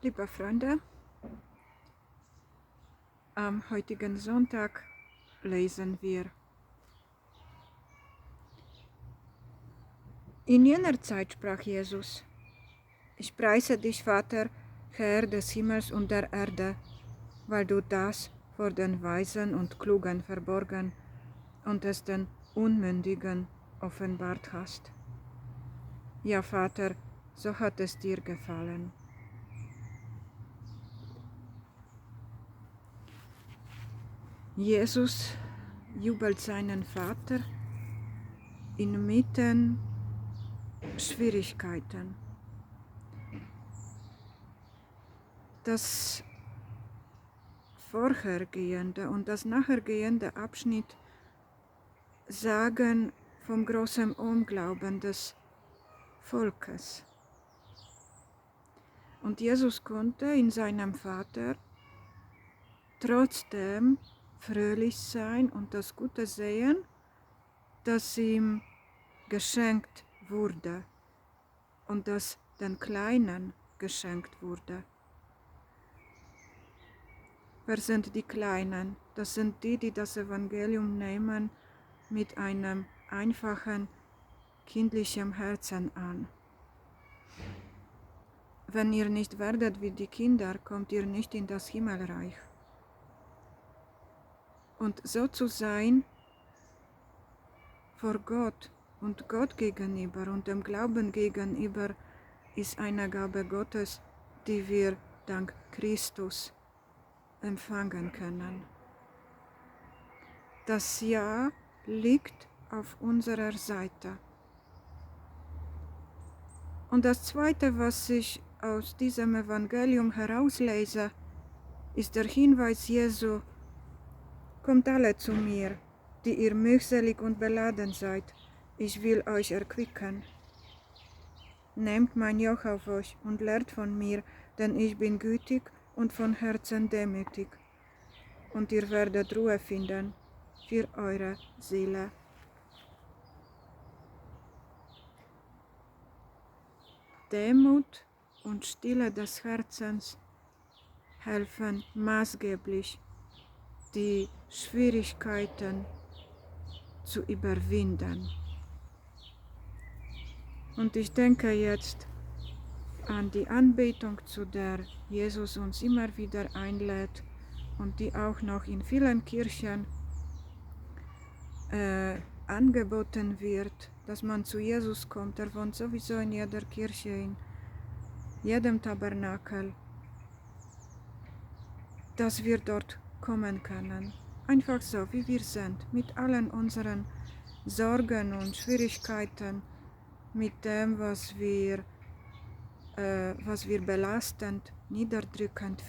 Liebe Freunde, am heutigen Sonntag lesen wir: In jener Zeit sprach Jesus: Ich preise dich, Vater, Herr des Himmels und der Erde, weil du das vor den Weisen und Klugen verborgen und es den Unmündigen offenbart hast. Ja, Vater, so hat es dir gefallen. Jesus jubelt seinen Vater inmitten Schwierigkeiten. Das vorhergehende und das nachhergehende Abschnitt sagen vom großen Unglauben des Volkes. Und Jesus konnte in seinem Vater trotzdem fröhlich sein und das Gute sehen, das ihm geschenkt wurde und das den Kleinen geschenkt wurde. Wer sind die Kleinen? Das sind die, die das Evangelium nehmen mit einem einfachen, kindlichen Herzen an. Wenn ihr nicht werdet wie die Kinder, kommt ihr nicht in das Himmelreich. Und so zu sein vor Gott und Gott gegenüber und dem Glauben gegenüber ist eine Gabe Gottes, die wir dank Christus empfangen können. Das Ja liegt auf unserer Seite. Und das Zweite, was ich aus diesem Evangelium herauslese, ist der Hinweis Jesu: Kommt alle zu mir, die ihr mühselig und beladen seid, ich will euch erquicken. Nehmt mein Joch auf euch und lernt von mir, denn ich bin gütig und von Herzen demütig, und ihr werdet Ruhe finden für eure Seele. Demut und Stille des Herzens helfen maßgeblich, die Schwierigkeiten zu überwinden. Und ich denke jetzt an die Anbetung, zu der Jesus uns immer wieder einlädt und die auch noch in vielen Kirchen angeboten wird, dass man zu Jesus kommt. Er wohnt sowieso in jeder Kirche, in jedem Tabernakel, dass wir dort kommen können. Einfach so, wie wir sind, mit allen unseren Sorgen und Schwierigkeiten, mit dem, was wir belastend, niederdrückend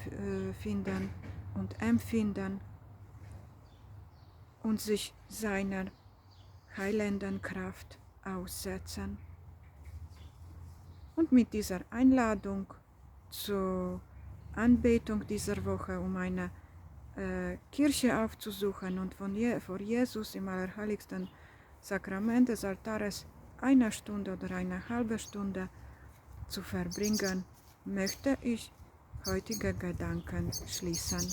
finden und empfinden, und sich seiner heilenden Kraft aussetzen. Und mit dieser Einladung zur Anbetung dieser Woche, um eine Kirche aufzusuchen und vor Jesus im allerheiligsten Sakrament des Altares eine Stunde oder eine halbe Stunde zu verbringen, möchte ich heutige Gedanken schließen.